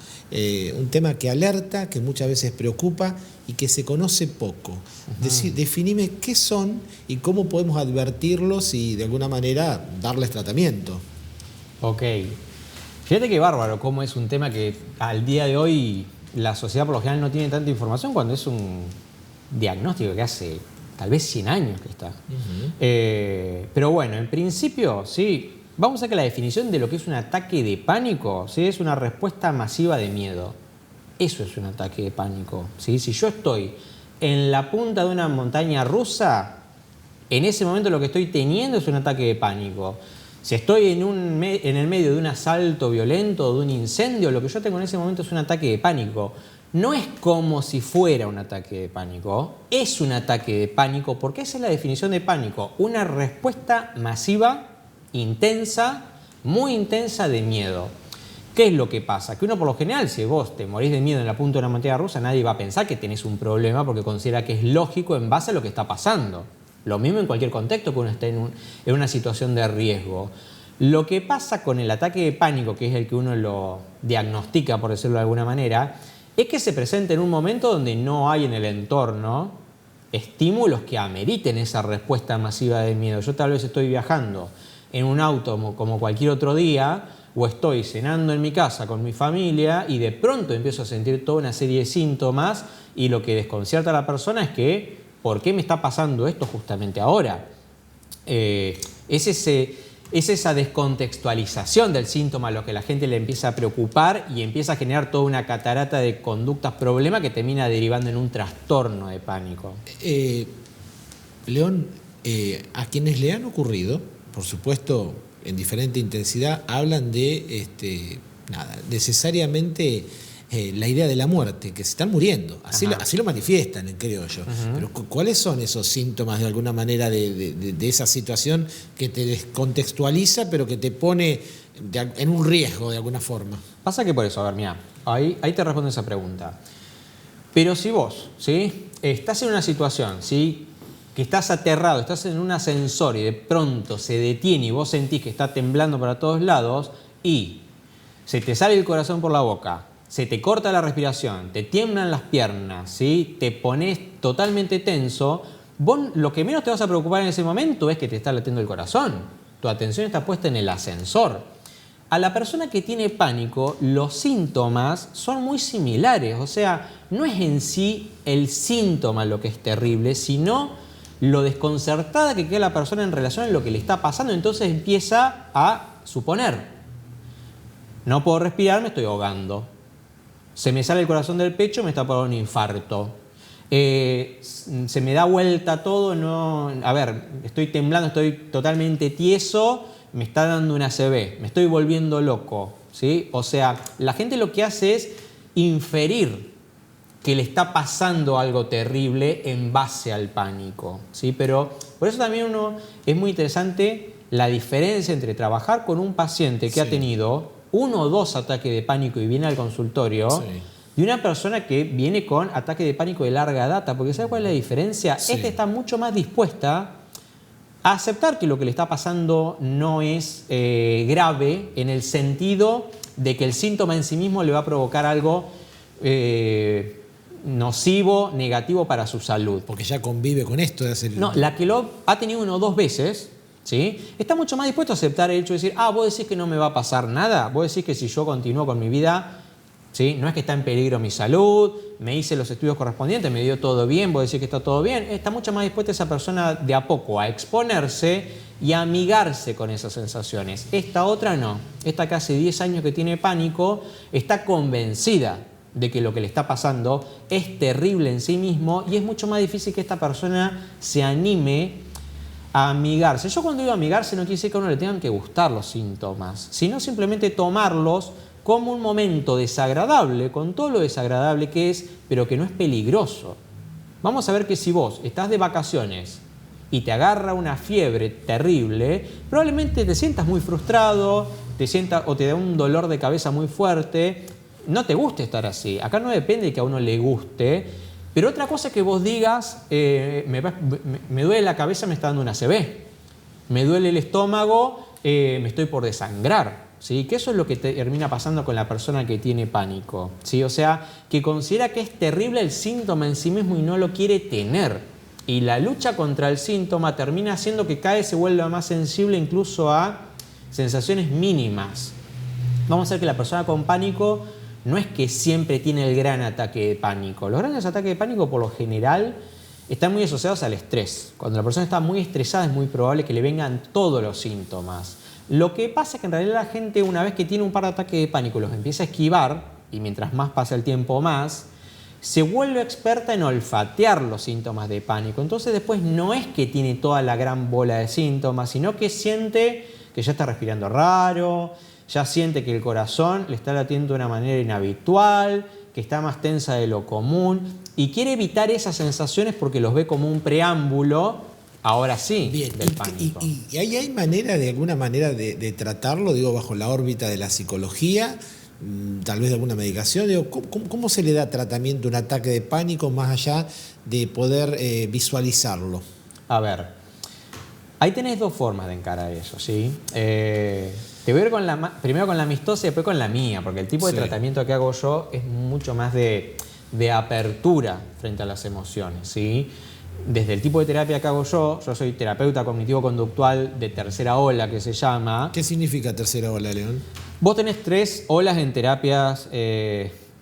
S1: un tema que alerta, que muchas veces preocupa y que se conoce poco. Definime qué son y cómo podemos advertirlos y de alguna manera darles tratamiento.
S12: Ok. Fíjate qué bárbaro cómo es un tema que al día de hoy la sociedad por lo general no tiene tanta información cuando es un diagnóstico que hace tal vez 100 años que está. Pero bueno, en principio, sí. Vamos a que la definición de lo que es un ataque de pánico, ¿sí? Es una respuesta masiva de miedo. Eso es un ataque de pánico, ¿sí? Si yo estoy en la punta de una montaña rusa, en ese momento lo que estoy teniendo es un ataque de pánico. Si estoy en el medio de un asalto violento, de un incendio, lo que yo tengo en ese momento es un ataque de pánico. No es como si fuera un ataque de pánico, es un ataque de pánico porque esa es la definición de pánico, una respuesta masiva, intensa, muy intensa de miedo. ¿Qué es lo que pasa? Que uno por lo general, si vos te morís de miedo en la punta de una montaña rusa, nadie va a pensar que tenés un problema porque considera que es lógico en base a lo que está pasando. Lo mismo en cualquier contexto que uno esté en una situación de riesgo. Lo que pasa con el ataque de pánico, que es el que uno lo diagnostica, por decirlo de alguna manera, es que se presenta en un momento donde no hay en el entorno estímulos que ameriten esa respuesta masiva de miedo. Yo tal vez estoy viajando en un auto como cualquier otro día, o estoy cenando en mi casa con mi familia y de pronto empiezo a sentir toda una serie de síntomas y lo que desconcierta a la persona es que ¿por qué me está pasando esto justamente ahora? Es esa descontextualización del síntoma lo que la gente le empieza a preocupar y empieza a generar toda una catarata de conductas problema que termina derivando en un trastorno de pánico.
S1: León, a quienes le han ocurrido, por supuesto en diferente intensidad, hablan de necesariamente la idea de la muerte, que se están muriendo. Así lo manifiestan, creo yo. Pero ¿cuáles son esos síntomas de alguna manera de esa situación que te descontextualiza, pero que te pone en un riesgo de alguna forma?
S12: Pasa que por eso, a ver, mira, ahí te respondo esa pregunta. Pero si vos, ¿sí?, estás en una situación, ¿sí?, que estás aterrado, estás en un ascensor y de pronto se detiene y vos sentís que está temblando para todos lados y se te sale el corazón por la boca, se te corta la respiración, te tiemblan las piernas, ¿sí?, te pones totalmente tenso, vos lo que menos te vas a preocupar en ese momento es que te está latiendo el corazón. Tu atención está puesta en el ascensor. A la persona que tiene pánico, los síntomas son muy similares. O sea, no es en sí el síntoma lo que es terrible, sino lo desconcertada que queda la persona en relación a lo que le está pasando. Entonces empieza a suponer: no puedo respirar, me estoy ahogando. Se me sale el corazón del pecho, me está por un infarto. Se me da vuelta todo, estoy temblando, estoy totalmente tieso, me está dando una ACV, me estoy volviendo loco, ¿sí? O sea, la gente lo que hace es inferir que le está pasando algo terrible en base al pánico, ¿sí? Pero por eso también es muy interesante la diferencia entre trabajar con un paciente que ha tenido 1 o 2 ataques de pánico y viene al consultorio, de una persona que viene con ataque de pánico de larga data. Porque ¿sabe cuál es la diferencia? Esta está mucho más dispuesta a aceptar que lo que le está pasando no es grave, en el sentido de que el síntoma en sí mismo le va a provocar algo nocivo, negativo para su salud.
S1: Porque ya convive con esto de hacer...
S12: No, la que lo ha tenido 1 o 2 veces, ¿sí?, está mucho más dispuesto a aceptar el hecho de decir: vos decís que no me va a pasar nada, vos decís que si yo continúo con mi vida, ¿sí?, no es que está en peligro mi salud, me hice los estudios correspondientes, me dio todo bien, vos decís que está todo bien. Está mucho más dispuesta esa persona de a poco a exponerse y a amigarse con esas sensaciones. Esta otra no. Esta que hace 10 años que tiene pánico está convencida de que lo que le está pasando es terrible en sí mismo, y es mucho más difícil que esta persona se anime a amigarse. Yo cuando digo amigarse no quiere decir que a uno le tengan que gustar los síntomas, sino simplemente tomarlos como un momento desagradable, con todo lo desagradable que es, pero que no es peligroso. Vamos a ver que si vos estás de vacaciones y te agarra una fiebre terrible, probablemente te sientas muy frustrado, o te da un dolor de cabeza muy fuerte. No te guste estar así. Acá no depende de que a uno le guste. Pero otra cosa es que vos digas: me duele la cabeza, me está dando una ACV. Me duele el estómago, me estoy por desangrar. ¿Sí? Que eso es lo que termina pasando con la persona que tiene pánico, ¿sí? O sea, que considera que es terrible el síntoma en sí mismo y no lo quiere tener. Y la lucha contra el síntoma termina haciendo que cada vez se vuelva más sensible incluso a sensaciones mínimas. Vamos a ver que la persona con pánico no es que siempre tiene el gran ataque de pánico. Los grandes ataques de pánico, por lo general, están muy asociados al estrés. Cuando la persona está muy estresada, es muy probable que le vengan todos los síntomas. Lo que pasa es que en realidad la gente, una vez que tiene un par de ataques de pánico, los empieza a esquivar, y mientras más pasa el tiempo más, se vuelve experta en olfatear los síntomas de pánico. Entonces después no es que tiene toda la gran bola de síntomas, sino que siente que ya está respirando raro, ya siente que el corazón le está latiendo de una manera inhabitual, que está más tensa de lo común, y quiere evitar esas sensaciones porque los ve como un preámbulo, ahora sí, del pánico.
S1: ¿Y hay manera, de alguna manera, de tratarlo, digo, bajo la órbita de la psicología, tal vez de alguna medicación? Digo, ¿cómo se le da tratamiento a un ataque de pánico más allá de poder visualizarlo?
S12: A ver, ahí tenés 2 formas de encarar eso, ¿sí? Te voy a ir primero con la amistosa y después con la mía, porque el tipo de tratamiento que hago yo es mucho más de apertura frente a las emociones, ¿sí? Desde el tipo de terapia que hago yo soy terapeuta cognitivo-conductual de tercera ola, que se llama.
S1: ¿Qué significa tercera ola, León?
S12: Vos tenés 3 olas en terapias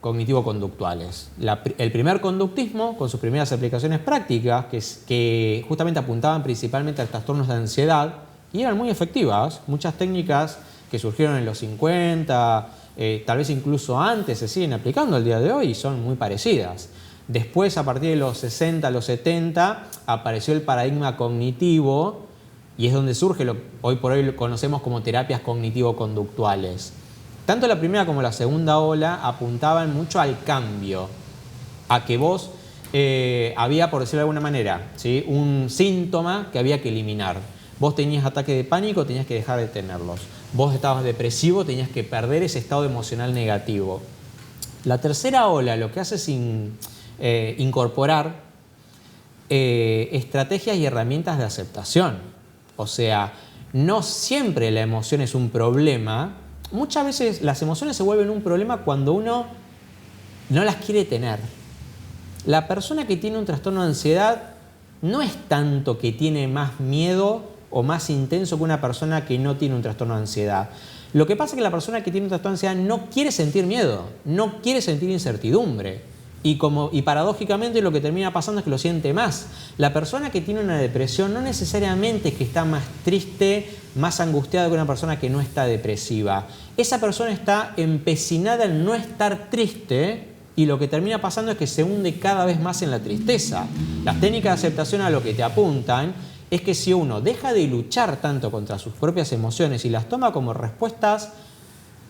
S12: cognitivo-conductuales. El primer conductismo, con sus primeras aplicaciones prácticas, que justamente apuntaban principalmente a trastornos de ansiedad, y eran muy efectivas. Muchas técnicas que surgieron en los 50, tal vez incluso antes, se siguen aplicando al día de hoy y son muy parecidas. Después, a partir de los 60, los 70, apareció el paradigma cognitivo y es donde surge lo que hoy por hoy conocemos como terapias cognitivo-conductuales. Tanto la primera como la segunda ola apuntaban mucho al cambio, a que vos había, por decirlo de alguna manera, ¿sí?, un síntoma que había que eliminar. Vos tenías ataque de pánico, tenías que dejar de tenerlos. Vos estabas depresivo, tenías que perder ese estado emocional negativo. La tercera ola lo que hace es incorporar estrategias y herramientas de aceptación. O sea, no siempre la emoción es un problema. Muchas veces las emociones se vuelven un problema cuando uno no las quiere tener. La persona que tiene un trastorno de ansiedad no es tanto que tiene más miedo o más intenso que una persona que no tiene un trastorno de ansiedad. Lo que pasa es que la persona que tiene un trastorno de ansiedad no quiere sentir miedo, no quiere sentir incertidumbre. Y paradójicamente lo que termina pasando es que lo siente más. La persona que tiene una depresión no necesariamente es que está más triste, más angustiada que una persona que no está depresiva. Esa persona está empecinada en no estar triste y lo que termina pasando es que se hunde cada vez más en la tristeza. Las técnicas de aceptación a lo que te apuntan es que si uno deja de luchar tanto contra sus propias emociones y las toma como respuestas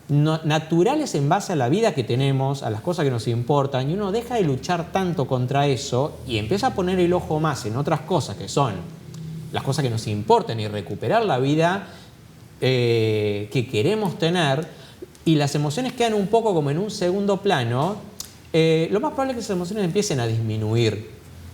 S12: naturales en base a la vida que tenemos, a las cosas que nos importan, y uno deja de luchar tanto contra eso y empieza a poner el ojo más en otras cosas que son las cosas que nos importan y recuperar la vida que queremos tener, y las emociones quedan un poco como en un segundo plano, lo más probable es que esas emociones empiecen a disminuir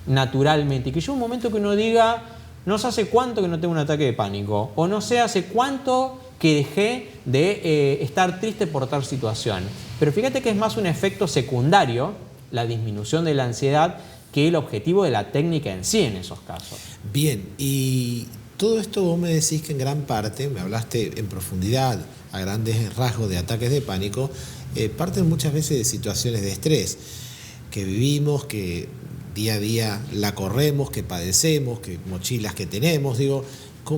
S12: naturalmente y que llegue un momento que uno diga, no sé hace cuánto que no tengo un ataque de pánico, o no sé hace cuánto que dejé de estar triste por tal situación. Pero fíjate que es más un efecto secundario, la disminución de la ansiedad, que el objetivo de la técnica en sí en esos casos.
S1: Bien, y todo esto vos me decís que en gran parte, me hablaste en profundidad, a grandes rasgos de ataques de pánico, parten muchas veces de situaciones de estrés que vivimos, que día a día la corremos, que padecemos, que mochilas que tenemos, digo,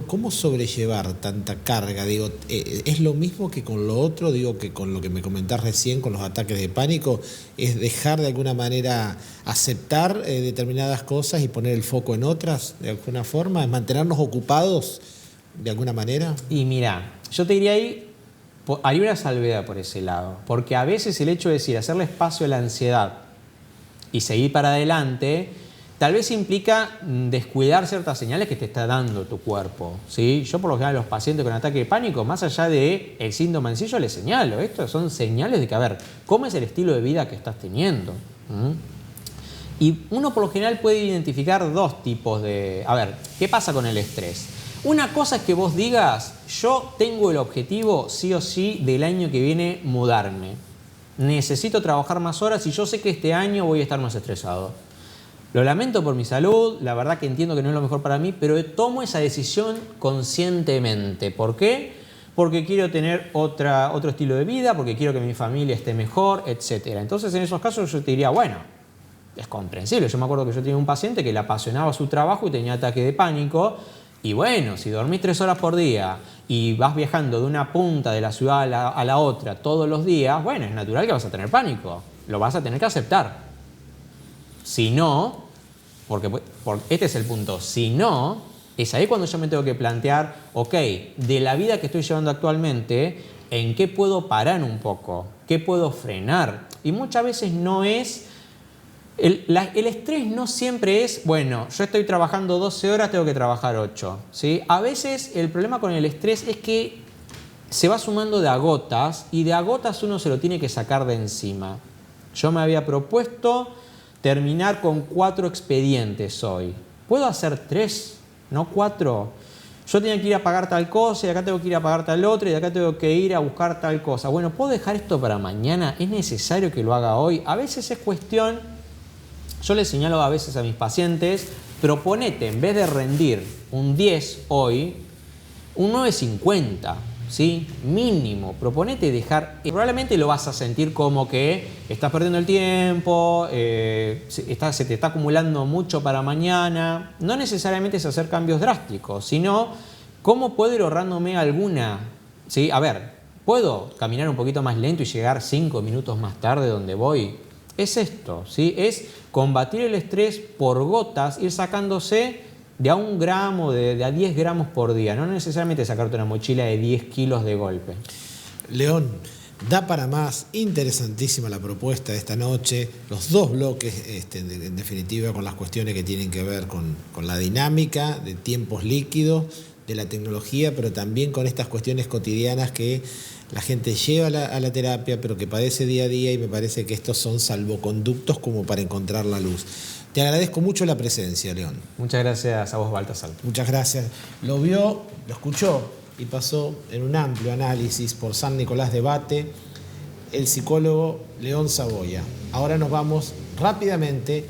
S1: ¿cómo sobrellevar tanta carga? Digo, ¿es lo mismo que con lo otro? Digo, que con lo que me comentás recién, con los ataques de pánico, es dejar de alguna manera aceptar determinadas cosas y poner el foco en otras, de alguna forma, es mantenernos ocupados de alguna manera.
S12: Y mira, yo te diría ahí, haría una salvedad por ese lado, porque a veces el hecho de decir, hacerle espacio a la ansiedad y seguir para adelante, tal vez implica descuidar ciertas señales que te está dando tu cuerpo, ¿sí? Yo por lo general a los pacientes con ataque de pánico, más allá del síndrome en sí, yo les señalo, esto son señales de que, a ver, ¿cómo es el estilo de vida que estás teniendo? Y uno por lo general puede identificar dos tipos de... A ver, ¿qué pasa con el estrés? Una cosa es que vos digas, yo tengo el objetivo sí o sí del año que viene mudarme. Necesito trabajar más horas y yo sé que este año voy a estar más estresado. Lo lamento por mi salud, la verdad que entiendo que no es lo mejor para mí, pero tomo esa decisión conscientemente. ¿Por qué? Porque quiero tener otro estilo de vida, porque quiero que mi familia esté mejor, etc. Entonces, en esos casos yo te diría, bueno, es comprensible. Yo me acuerdo que yo tenía un paciente que le apasionaba su trabajo y tenía ataque de pánico. Y bueno, si dormís 3 horas por día y vas viajando de una punta de la ciudad a la otra todos los días, bueno, es natural que vas a tener pánico. Lo vas a tener que aceptar. Si no, porque este es el punto, si no, es ahí cuando yo me tengo que plantear, ok, de la vida que estoy llevando actualmente, ¿en qué puedo parar un poco? ¿Qué puedo frenar? Y muchas veces no es... El estrés no siempre es, bueno, yo estoy trabajando 12 horas, tengo que trabajar 8, ¿sí? A veces el problema con el estrés es que se va sumando de a gotas y de a gotas uno se lo tiene que sacar de encima. Yo me había propuesto terminar con 4 expedientes hoy. ¿Puedo hacer 3, no 4? Yo tenía que ir a pagar tal cosa y acá tengo que ir a pagar tal otra y de acá tengo que ir a buscar tal cosa. Bueno, ¿puedo dejar esto para mañana? ¿Es necesario que lo haga hoy? A veces es cuestión... Yo les señalo a veces a mis pacientes, proponete, en vez de rendir un 10 hoy, un 9.50. ¿sí? Mínimo. Proponete dejar... Probablemente lo vas a sentir como que estás perdiendo el tiempo, se te está acumulando mucho para mañana. No necesariamente es hacer cambios drásticos, sino cómo puedo ir ahorrándome alguna... ¿Sí? A ver, ¿puedo caminar un poquito más lento y llegar 5 minutos más tarde donde voy? Es esto, ¿sí? Es combatir el estrés por gotas, ir sacándose de a 1 gramo, de a 10 gramos por día. No necesariamente sacarte una mochila de 10 kilos de golpe.
S1: León, da para más. Interesantísima la propuesta de esta noche. Los 2 bloques, en definitiva, con las cuestiones que tienen que ver con la dinámica de tiempos líquidos, de la tecnología, pero también con estas cuestiones cotidianas que la gente lleva a la terapia, pero que padece día a día, y me parece que estos son salvoconductos como para encontrar la luz. Te agradezco mucho la presencia, León.
S12: Muchas gracias a vos, Baltasar.
S1: Muchas gracias. Lo vio, lo escuchó y pasó en un amplio análisis por San Nicolás de Bate el psicólogo León Saboya. Ahora nos vamos rápidamente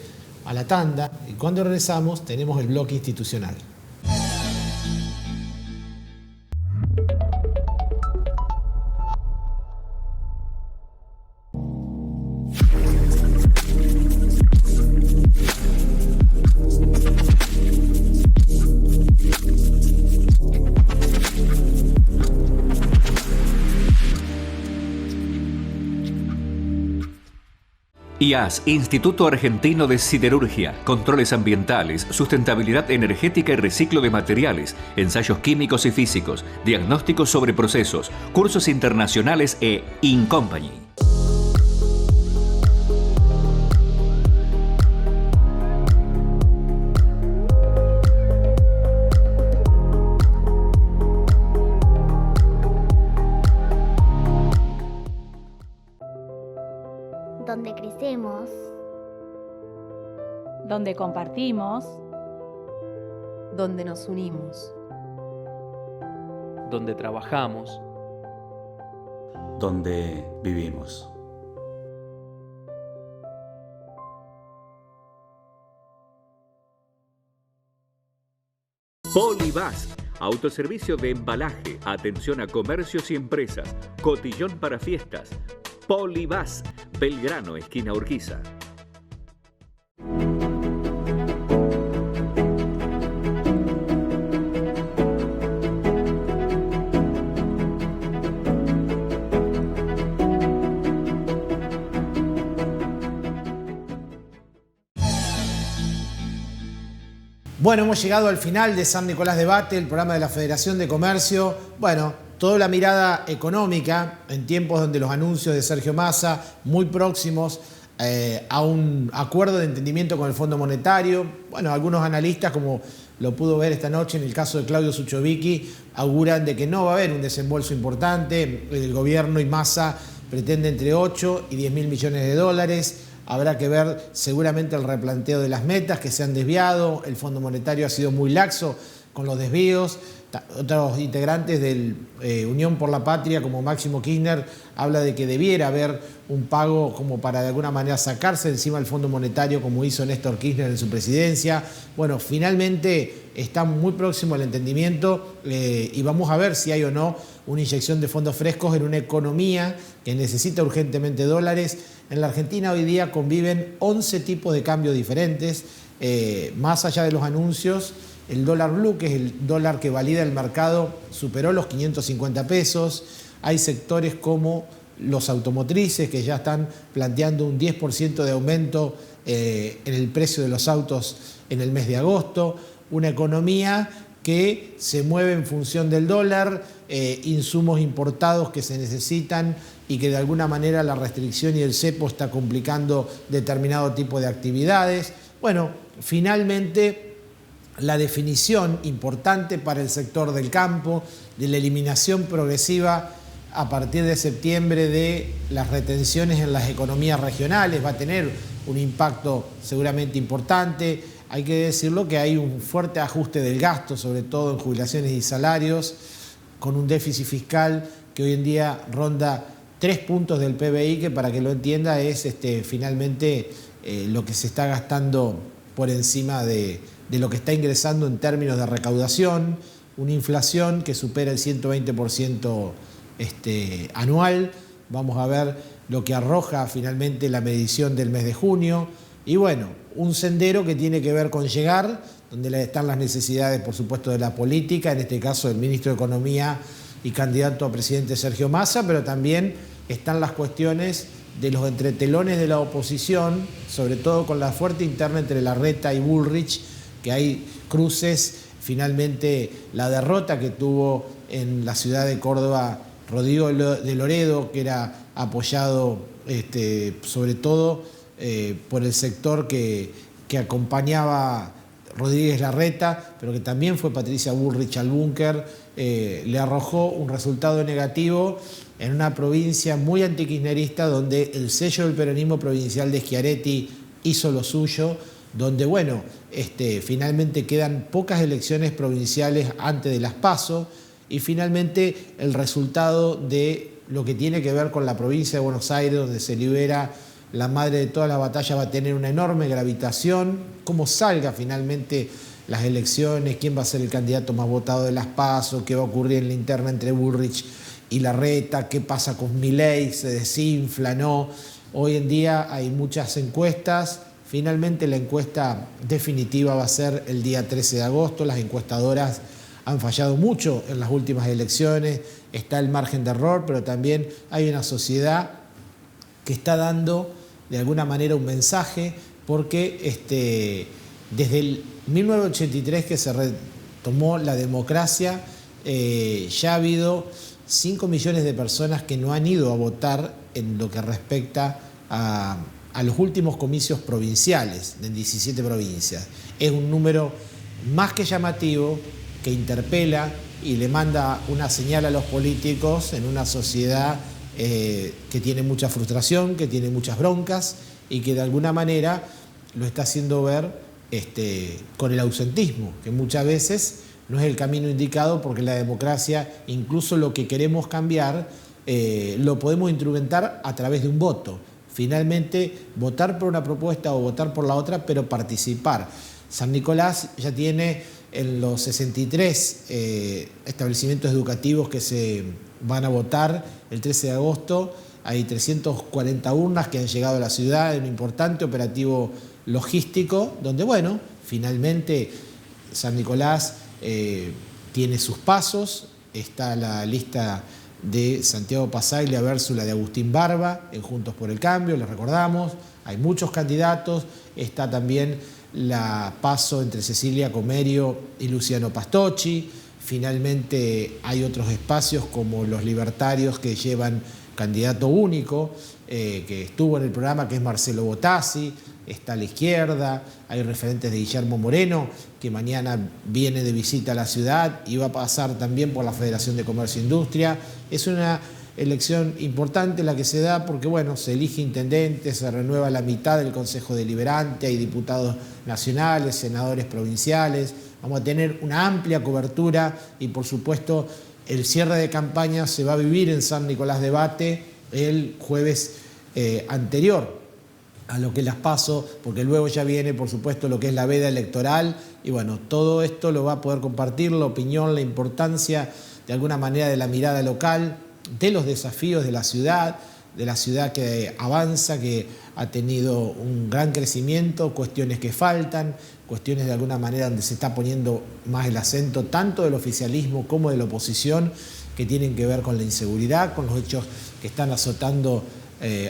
S1: a la tanda y cuando regresamos tenemos el bloque institucional.
S4: IAS, Instituto Argentino de Siderurgia, Controles Ambientales, Sustentabilidad Energética y Reciclo de Materiales, Ensayos Químicos y Físicos, Diagnósticos sobre Procesos, Cursos Internacionales e Incompany.
S16: Donde crecemos,
S17: donde compartimos,
S18: donde nos unimos,
S15: donde trabajamos,
S19: donde vivimos.
S4: Polibás, autoservicio de embalaje, atención a comercios y empresas, cotillón para fiestas. Polibás, Belgrano, esquina Urquiza.
S1: Bueno, hemos llegado al final de San Nicolás Debate, el programa de la Federación de Comercio. Bueno, toda la mirada económica en tiempos donde los anuncios de Sergio Massa, muy próximos a un acuerdo de entendimiento con el Fondo Monetario. Bueno, algunos analistas, como lo pudo ver esta noche en el caso de Claudio Suchovicki, auguran de que no va a haber un desembolso importante. El gobierno y Massa pretende entre 8 y 10 mil millones de dólares. Habrá que ver seguramente el replanteo de las metas que se han desviado. El Fondo Monetario ha sido muy laxo con los desvíos. Otros integrantes de Unión por la Patria, como Máximo Kirchner, habla de que debiera haber un pago como para de alguna manera sacarse encima del Fondo Monetario, como hizo Néstor Kirchner en su presidencia. Bueno, finalmente está muy próximo al entendimiento y vamos a ver si hay o no una inyección de fondos frescos en una economía que necesita urgentemente dólares. En la Argentina hoy día conviven 11 tipos de cambio diferentes, más allá de los anuncios. El dólar blue, que es el dólar que valida el mercado, superó los 550 pesos. Hay sectores como los automotrices que ya están planteando un 10% de aumento en el precio de los autos en el mes de agosto. Una economía que se mueve en función del dólar, insumos importados que se necesitan y que de alguna manera la restricción y el cepo está complicando determinado tipo de actividades. Bueno, finalmente la definición importante para el sector del campo, de la eliminación progresiva a partir de septiembre de las retenciones en las economías regionales, va a tener un impacto seguramente importante. Hay que decirlo que hay un fuerte ajuste del gasto, sobre todo en jubilaciones y salarios, con un déficit fiscal que hoy en día ronda 3 puntos del PBI, que para que lo entienda es finalmente lo que se está gastando por encima de lo que está ingresando en términos de recaudación. una inflación que supera el 120% anual. Vamos a ver lo que arroja finalmente la medición del mes de junio. Y bueno, un sendero que tiene que ver con llegar, donde están las necesidades, por supuesto, de la política, en este caso del ministro de Economía y candidato a presidente Sergio Massa, pero también están las cuestiones de los entretelones de la oposición, sobre todo con la fuerte interna entre Larreta y Bullrich, que hay cruces. Finalmente, la derrota que tuvo en la ciudad de Córdoba Rodrigo de Loredo, que era apoyado sobre todo por el sector que acompañaba Rodríguez Larreta, pero que también fue Patricia Bullrich al búnker, le arrojó un resultado negativo en una provincia muy antikirchnerista, donde el sello del peronismo provincial de Schiaretti hizo lo suyo, donde, bueno, finalmente quedan pocas elecciones provinciales antes de las PASO, y finalmente el resultado de lo que tiene que ver con la provincia de Buenos Aires, donde se libera la madre de todas las batallas, va a tener una enorme gravitación. Cómo salga finalmente las elecciones, quién va a ser el candidato más votado de las PASO, qué va a ocurrir en la interna entre Bullrich y Larreta, qué pasa con Milei, se desinfla, ¿no? Hoy en día hay muchas encuestas. Finalmente la encuesta definitiva va a ser el día 13 de agosto. Las encuestadoras han fallado mucho en las últimas elecciones. Está el margen de error, pero también hay una sociedad que está dando de alguna manera un mensaje, porque desde el 1983 que se retomó la democracia, ya ha habido 5 millones de personas que no han ido a votar en lo que respecta a los últimos comicios provinciales en 17 provincias. Es un número más que llamativo, que interpela y le manda una señal a los políticos en una sociedad que tiene mucha frustración, que tiene muchas broncas y que de alguna manera lo está haciendo ver con el ausentismo, que muchas veces no es el camino indicado, porque la democracia, incluso lo que queremos cambiar, lo podemos instrumentar a través de un voto. Finalmente, votar por una propuesta o votar por la otra, pero participar. San Nicolás ya tiene en los 63 establecimientos educativos que se van a votar el 13 de agosto, hay 340 urnas que han llegado a la ciudad, en un importante operativo logístico, donde, bueno, finalmente San Nicolás tiene sus pasos. Está la lista de Santiago Pasaglia versus la de Agustín Barba en Juntos por el Cambio, les recordamos, hay muchos candidatos. Está también la PASO entre Cecilia Comerio y Luciano Pastocchi. Finalmente hay otros espacios como los libertarios, que llevan candidato único, que estuvo en el programa, que es Marcelo Botassi. Está a la izquierda, hay referentes de Guillermo Moreno, que mañana viene de visita a la ciudad y va a pasar también por la Federación de Comercio e Industria. Es una elección importante la que se da, porque, bueno, se elige intendente, se renueva la mitad del Consejo Deliberante, hay diputados nacionales, senadores provinciales. Vamos a tener una amplia cobertura y, por supuesto, el cierre de campaña se va a vivir en San Nicolás de Bate el jueves anterior a lo que las PASO, porque luego ya viene, por supuesto, lo que es la veda electoral. Y bueno, todo esto lo va a poder compartir, la opinión, la importancia de alguna manera de la mirada local, de los desafíos de la ciudad que avanza, que ha tenido un gran crecimiento, cuestiones que faltan, cuestiones de alguna manera donde se está poniendo más el acento tanto del oficialismo como de la oposición, que tienen que ver con la inseguridad, con los hechos que están azotando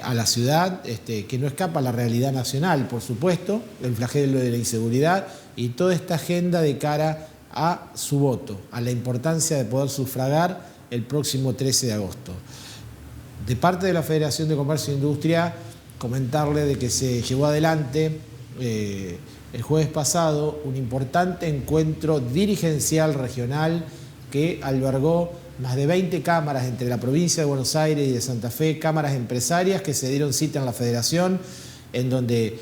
S1: a la ciudad, que no escapa a la realidad nacional, por supuesto, el flagelo de la inseguridad y toda esta agenda de cara a su voto, a la importancia de poder sufragar el próximo 13 de agosto. De parte de la Federación de Comercio e Industria, comentarle de que se llevó adelante el jueves pasado un importante encuentro dirigencial regional que albergó más de 20 cámaras entre la provincia de Buenos Aires y de Santa Fe, cámaras empresarias que se dieron cita en la Federación, en donde,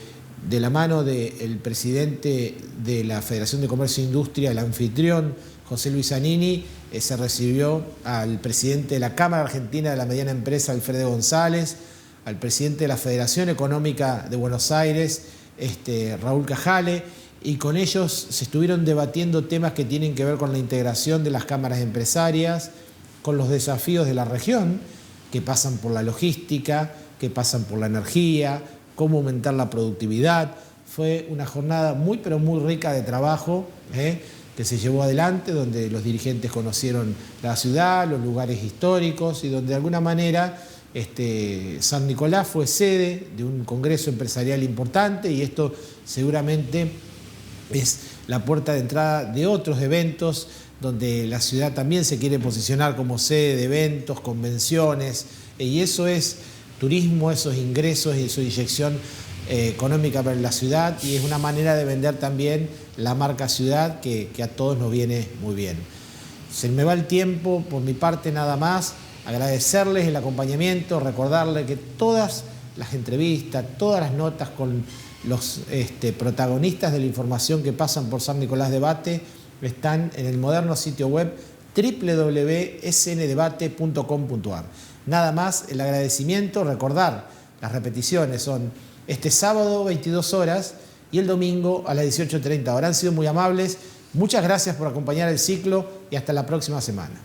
S1: de la mano del presidente de la Federación de Comercio e Industria, el anfitrión José Luis Zanini, se recibió al presidente de la Cámara Argentina de la Mediana Empresa, Alfredo González, al presidente de la Federación Económica de Buenos Aires, Raúl Cajale, y con ellos se estuvieron debatiendo temas que tienen que ver con la integración de las cámaras empresarias, con los desafíos de la región, que pasan por la logística, que pasan por la energía, cómo aumentar la productividad. Fue una jornada muy, pero muy rica de trabajo, que se llevó adelante, donde los dirigentes conocieron la ciudad, los lugares históricos y donde de alguna manera San Nicolás fue sede de un congreso empresarial importante, y esto seguramente es la puerta de entrada de otros eventos donde la ciudad también se quiere posicionar como sede de eventos, convenciones, y eso es turismo, esos ingresos y esa inyección económica para la ciudad, y es una manera de vender también la marca ciudad que a todos nos viene muy bien. Se me va el tiempo, por mi parte nada más, agradecerles el acompañamiento, recordarles que todas las entrevistas, todas las notas con los protagonistas de la información que pasan por San Nicolás Debate están en el moderno sitio web www.sndebate.com.ar. Nada más, el agradecimiento, recordar, las repeticiones son este sábado 22 horas y el domingo a las 18:30 horas. Han sido muy amables, muchas gracias por acompañar el ciclo y hasta la próxima semana.